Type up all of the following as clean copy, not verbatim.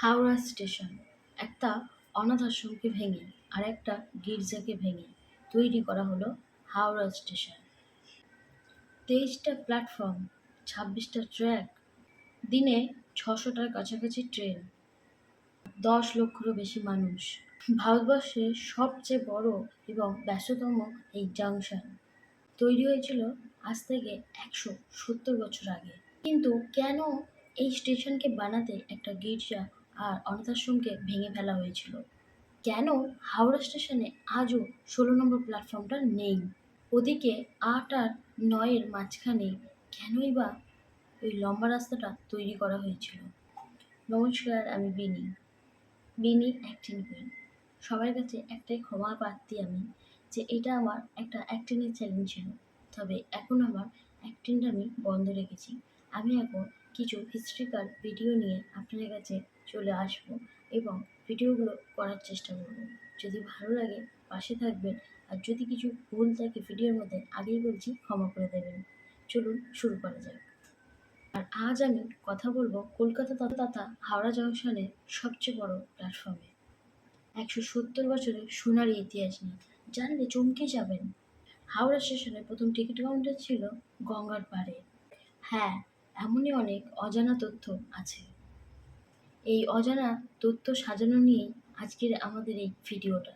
Howrah station একটা অনাথ আশ্রমকে ভেঙে আর একটা গির্জাকে ভেঙে তৈরি করা হলো হাওড়া স্টেশন। 23টা প্ল্যাটফর্ম, 26টা ট্র্যাক, দিনে 600টার কাছাকাছি ট্রেন, 10 লক্ষেরও বেশি মানুষ। ভারতবর্ষের সবচেয়ে বড় এবং ব্যস্ততম এই জাংশন তৈরি হয়েছিল আজ থেকে 170 বছর আগে। কিন্তু কেন এই স্টেশনকে বানাতে একটা গির্জা আর অনাথাশ্রমকে ভেঙে ফেলা হয়েছিল? কেন হাওড়া স্টেশনে আজও 16 নম্বর প্ল্যাটফর্মটা নেই? ওদিকে 8 আর 9-এর মাঝখানে কেনই বা ওই লম্বা রাস্তাটা তৈরি করা হয়েছিল? নমস্কার, আমি বিনি অ্যাক্টিং কুইন। সবার কাছে একটাই ক্ষমা প্রার্থী আমি, যে এটা আমার একটা অ্যাক্টিংয়ের চ্যালেঞ্জ ছিল, তবে এখন আমার অ্যাক্টিংটা আমি বন্ধ রেখেছি। আমি এখন কিছু হিস্ট্রিক্যাল ভিডিও নিয়ে আপনাদের কাছে চলে আসব এবং ভিডিওগুলো করার চেষ্টা করব। যদি ভালো লাগে পাশে থাকবেন, আর যদি কিছু ভুল থাকে ভিডিওর মধ্যে আগেই বলছি ক্ষমা করে দেবেন। চলুন শুরু করা যাক। আর আজ আমি কথা বলবো কলকাতা তথা হাওড়া জংশনের সবচেয়ে বড় প্ল্যাটফর্মে। 170 বছরের সোনালী ইতিহাস নিয়ে জানলে চমকে যাবেন। হাওড়া স্টেশনে প্রথম টিকিট কাউন্টার ছিল গঙ্গার পাড়ে। হ্যাঁ, এমনই অনেক অজানা তথ্য আছে। এই অজানা তথ্য সাজানো নিয়েই আজকের আমাদের এই ভিডিওটা।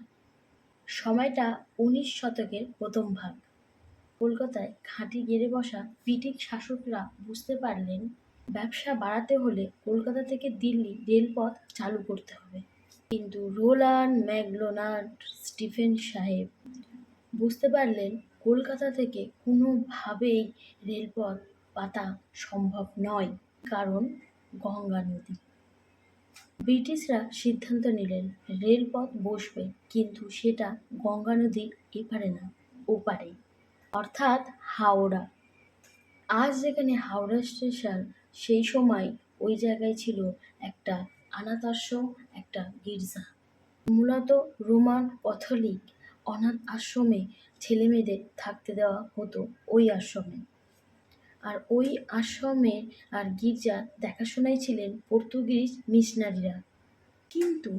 সময়টা 19 শতকের প্রথম ভাগ। কলকাতায় ঘাঁটি গেড়ে বসা ব্রিটিশ শাসকরা বুঝতে পারলেন ব্যবসা বাড়াতে হলে কলকাতা থেকে দিল্লি রেলপথ চালু করতে হবে। কিন্তু রোল্যান্ড ম্যাকডোনাল্ড স্টিফেন সাহেব বুঝতে পারলেন কলকাতা থেকে কোনোভাবেই রেলপথ পাতা সম্ভব নয়, কারণ গঙ্গা নদী। ব্রিটিশরা সিদ্ধান্ত নিলেন রেলপথ বসবে, কিন্তু সেটা গঙ্গা নদীর এপারে না, ওপারে, অর্থাৎ হাওড়া। আজ যেখানে হাওড়া স্টেশন, সেই সময় ওই জায়গায় ছিল একটা অনাথ আশ্রম, একটা গির্জা। মূলত রোমান ক্যাথলিক অনাথ আশ্রমে ছেলেমেয়েদের থাকতে দেওয়া হতো ওই আশ্রমে। আর ওই আশ্রমের আর গির্জার দেখাশোনায় ছিলেন পর্তুগিজ মিশনারিরা। কিন্তু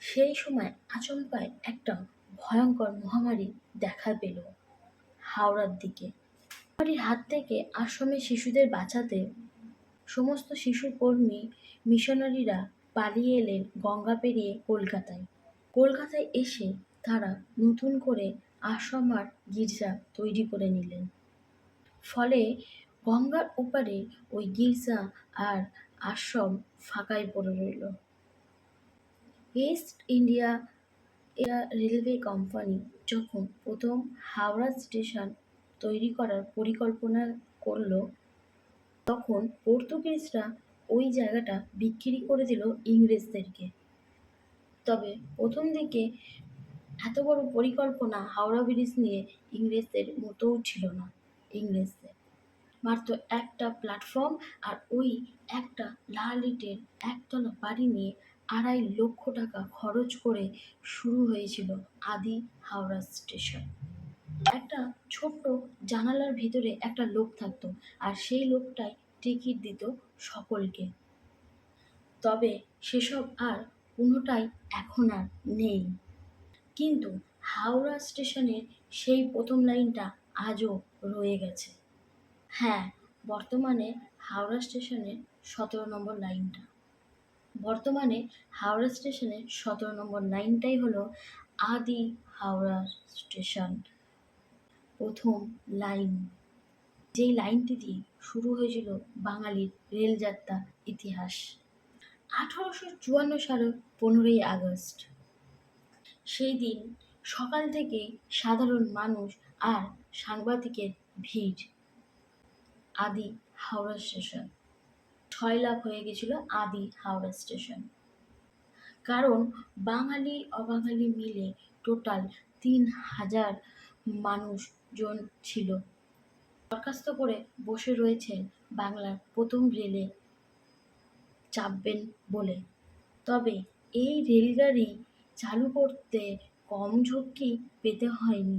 সেই সময় আচমকায় একটা ভয়ঙ্কর মহামারী দেখা পেল হাওড়ার দিকে। মহামারীর হাত থেকে আশ্রমের শিশুদের বাঁচাতে সমস্ত শিশুকর্মী মিশনারিরা পালিয়ে এলেন গঙ্গা পেরিয়ে কলকাতায়। কলকাতায় এসে তারা নতুন করে আশ্রম আর গির্জা তৈরি করে নিলেন। ফলে গঙ্গার ওপারে ওই গির্জা আর আশ্রম ফাঁকাই পড়ে রইল। ইস্ট ইন্ডিয়া রেলওয়ে কোম্পানি যখন প্রথম হাওড়া স্টেশন তৈরি করার পরিকল্পনা করল, তখন পর্তুগিজরা ওই জায়গাটা বিক্রি করে দিল ইংরেজদেরকে। তবে প্রথম দিকে এত বড় পরিকল্পনা হাওড়া ব্রিজ নিয়ে ইংরেজদের মতোও ছিল না। ইংরেজদের মাত্র একটা প্ল্যাটফর্ম আর ওই একটা লাল ইটের একতলা বাড়ি নিয়ে 2.5 লক্ষ টাকা খরচ করে শুরু হয়েছিল আদি হাওড়া স্টেশন। একটা ছোট্ট জানালার ভিতরে একটা লোক থাকতো, আর সেই লোকটাই টিকিট দিত সকলকে। তবে সেসব আর কোনোটাই এখন আর নেই। কিন্তু হাওড়া স্টেশনের সেই প্রথম লাইনটা আজও রয়ে গেছে। হ্যাঁ, বর্তমানে হাওড়া স্টেশনের 17 নম্বর লাইনটা। বর্তমানে হাওড়া স্টেশনের 17 নম্বর লাইনটাই হলো আদি হাওড়া স্টেশন, প্রথম লাইন। যেই লাইনটি দিয়ে শুরু হয়েছিল বাঙালির রেলযাত্রা ইতিহাস। 1854 সালের 15ই আগস্ট। সেই দিন সকাল থেকে সাধারণ মানুষ আর সাংবাদিকের ভিড় আদি হাওড়া স্টেশন। 6 লাখ হয়ে গেছিল আদি হাওড়া স্টেশন, কারণ বাঙালি অবাঙালি মিলে টোটাল 3000 মানুষজন ছিল। দরখাস্ত করে বসে রয়েছেন বাংলার প্রথম রেলে চাপবেন বলে। তবে এই রেলগাড়ি চালু করতে কম ঝক্কি পেতে হয়নি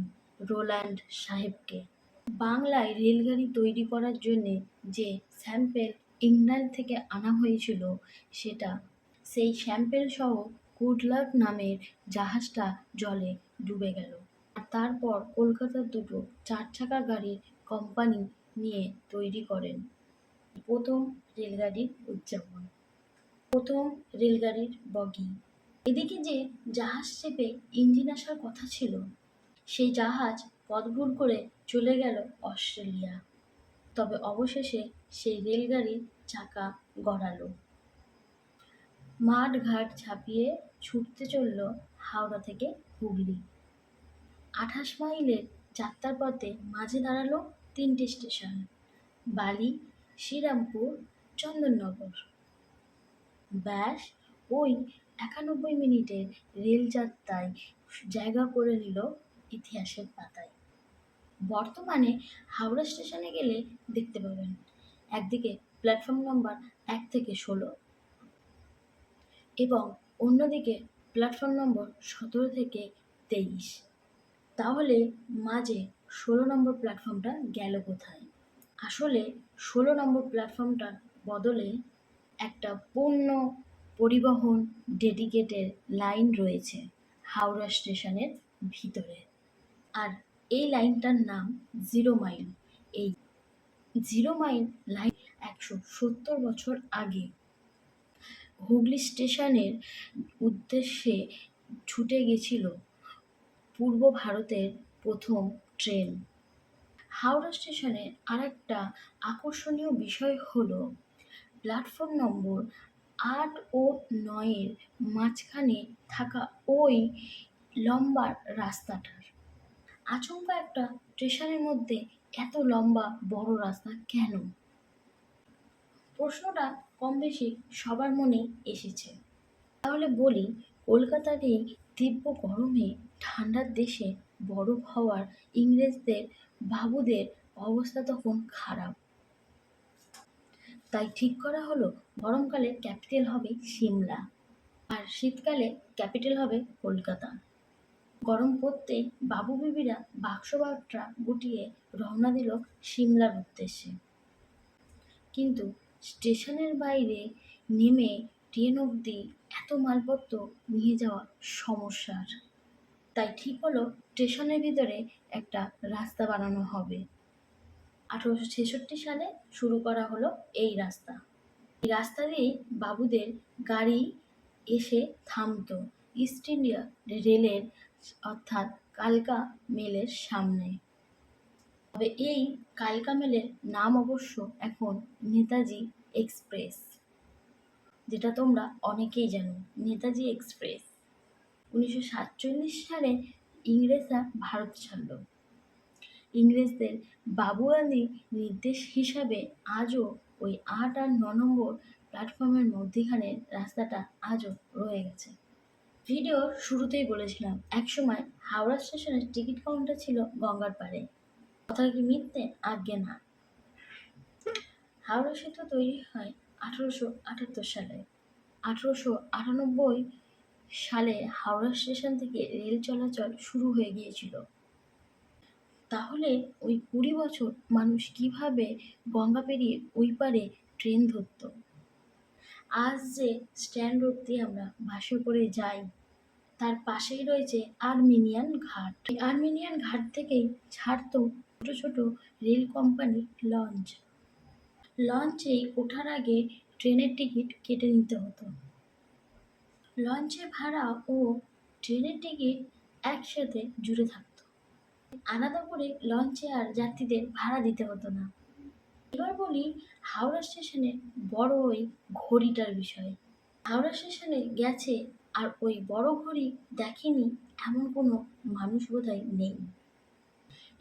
রোল্যান্ড সাহেবকে। বাংলায় রেলগাড়ি তৈরি করার জন্যে যে স্যাম্পেল ইংল্যান্ড থেকে আনা হয়েছিল, সেটা সেই স্যাম্পেল সহ গুডলাক নামের জাহাজটা জলে ডুবে গেল। আর তারপর কলকাতার দুটো 4 চাকা গাড়ির কোম্পানি নিয়ে তৈরি করেন প্রথম রেলগাড়ির উদযাপন। প্রথম রেলগাড়ির বগি। এদিকে যে জাহাজ চেপে ইঞ্জিন আসার কথা ছিল, সেই জাহাজ পথ ভুল করে চলে গেল অস্ট্রেলিয়া। তবে অবশেষে সেই রেলগাড়ির চাকা গড়ালো। মাঠ ঘাট ছাপিয়ে ছুটতে চলল হাওড়া থেকে হুগলি। 28 মাইলের যাত্রার পথে মাঝে দাঁড়ালো 3টে স্টেশন: বালি, শ্রীরামপুর, চন্দননগর। ব্যাস ওই 91 মিনিটের রেলযাত্রায় জায়গা করে নিল ইতিহাসের পাতায়। বর্তমানে হাওড়া স্টেশনে গেলে দেখতে পাবেন একদিকে প্ল্যাটফর্ম নম্বর 1 থেকে 16 এবং অন্যদিকে প্ল্যাটফর্ম নম্বর 17 থেকে 23। তাহলে মাঝে 16 নম্বর প্ল্যাটফর্মটা গেল কোথায়? আসলে 16 নম্বর প্ল্যাটফর্মটার বদলে একটা পূর্ণ পরিবহন ডেডিকেটেড লাইন রয়েছে হাওড়া স্টেশনের ভিতরে। আর এই লাইনটার নাম 0 মাইল। এই 0 মাইল লাইন 170 বছর আগে হুগলি স্টেশনের উদ্দেশ্যে ছুটে গেছিল পূর্ব ভারতের প্রথম ট্রেন। হাওড়া স্টেশনের আরেকটা আকর্ষণীয় বিষয় হলো প্ল্যাটফর্ম নম্বর 8 ও 9-এর মাঝখানে থাকা ওই লম্বা রাস্তাটার। আচমকা একটা স্টেশনের মধ্যে এত লম্বা বড় রাস্তা কেন? প্রশ্নটা কম বেশি সবার মনেই এসেছে। তাহলে বলি, কলকাতার এই তীব্র গরমে ঠান্ডার দেশে বরফ হওয়ার ইংরেজদের বাবুদের অবস্থা তখন খারাপ। তাই ঠিক করা হলো গরমকালে ক্যাপিটাল হবে সিমলা আর শীতকালে ক্যাপিটাল হবে কলকাতা। গরম পড়তেই বাবু বিবিরা বাক্সটা গুটিয়ে রওনা দিল সিমলার উদ্দেশ্যে। কিন্তু স্টেশনের বাইরে নেমে ট্রেন অবধি এত মালপত্র নিয়ে যাওয়া সমস্যার। তাই ঠিক হলো স্টেশনের ভিতরে একটা রাস্তা বানানো হবে। 1866 সালে শুরু করা হলো এই রাস্তা। এই রাস্তা দিয়েই বাবুদের গাড়ি এসে থামতো ইস্ট ইন্ডিয়া রেলের অর্থাৎ কালকা মেলের সামনে। তবে এই কালকা মেলের নাম অবশ্য এখন নেতাজি এক্সপ্রেস, যেটা তোমরা অনেকেই জানো। নেতাজি এক্সপ্রেস 1947 সালে ইংরেজরা ভারত ছাড়ল। ইংরেজদের বাবুয়ালি নির্দেশ হিসাবে আজও ওই 8 আর 9 নম্বর প্ল্যাটফর্মের মধ্যেখানে রাস্তাটা আজও রয়ে গেছে। ভিডিওর শুরুতেই বলেছিলাম একসময় হাওড়া স্টেশনের টিকিট কাউন্টার ছিল গঙ্গার পাড়ে। কথা কি মিথ্যে? আজ্ঞে না। হাওড়া সেতু তৈরি হয় 1878 সালে। 1898 সালে হাওড়া স্টেশন থেকে রেল চলাচল শুরু হয়ে গিয়েছিল। তাহলে ওই 20 বছর মানুষ কিভাবে গঙ্গা পেরিয়ে ওই পারে ট্রেন ধরত? আজ যে স্ট্যান্ড রোড দিয়ে আমরা বাসে করে যাই, তার পাশেই রয়েছে আর্মেনিয়ান ঘাট। এই আর্মেনিয়ান ঘাট থেকেই ছাড়তো ছোট ছোট রেল কোম্পানি লঞ্চ। লঞ্চে ওঠার আগে ট্রেনের টিকিট কেটে নিতে হতো। লঞ্চের ভাড়া ও ট্রেনের টিকিট একসাথে জুড়ে থাকতো। আলাদা করে লঞ্চে আর যাত্রীদের ভাড়া দিতে হতো না। এবার বলি হাওড়া স্টেশনের বড় ওই ঘড়িটার বিষয়ে। হাওড়া স্টেশনে গেছে আর ওই বড় ঘড়ি দেখেনি এমন কোনো মানুষ বোধহয় নেই।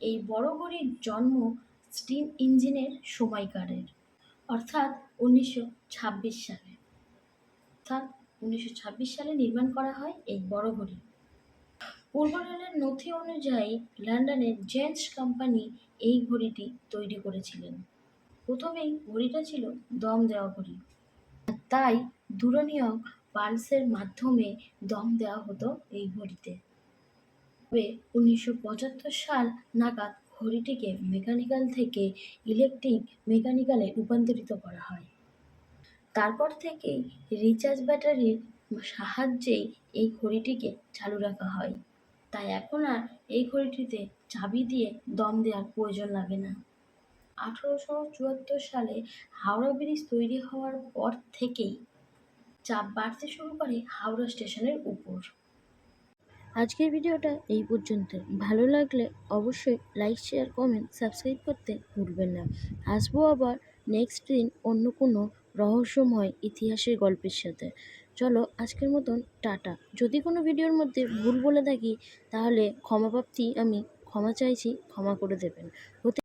এই বড় ঘড়ির জন্ম স্টিম ইঞ্জিনের সময়কারের, অর্থাৎ 1926 সালে। অর্থাৎ 1926 সালে নির্মাণ করা হয় এই বড় ঘড়ি। পূর্ব রেলের নথি অনুযায়ী লন্ডনের জেন্স কোম্পানি এই ঘড়িটি তৈরি করেছিলেন। প্রথমেই ঘড়িটা ছিল দম দেওয়া ঘড়ি, তাই দূরনীয়ক পালসের মাধ্যমে দম দেওয়া হতো এই ঘড়িতে। তবে 1975 সাল নাগাদ ঘড়িটিকে মেকানিক্যাল থেকে ইলেকট্রিক মেকানিক্যালে রূপান্তরিত করা হয়। তারপর থেকেই রিচার্জ ব্যাটারির সাহায্যেই এই ঘড়িটিকে চালু রাখা হয়। তাই এখন আর এই ঘড়িটিতে চাবি দিয়ে দম দেওয়ার প্রয়োজন লাগে না। 1874 সালে হাওড়া ব্রিজ তৈরি হওয়ার পর থেকেই চাপ বাড়তে শুরু করে হাওড়া স্টেশনের উপর। আজকের ভিডিওটা এই পর্যন্ত। ভালো লাগলে অবশ্যই লাইক, শেয়ার, কমেন্ট, সাবস্ক্রাইব করতে ভুলবেন না। আসবো আবার নেক্সট দিন অন্য কোনো রহস্যময় ইতিহাসের গল্পের সাথে। চলো আজকের মতন টাটা। যদি কোনো ভিডিওর মধ্যে ভুল বলে থাকি তাহলে ক্ষমা চাইছি, ক্ষমা করে দেবেন।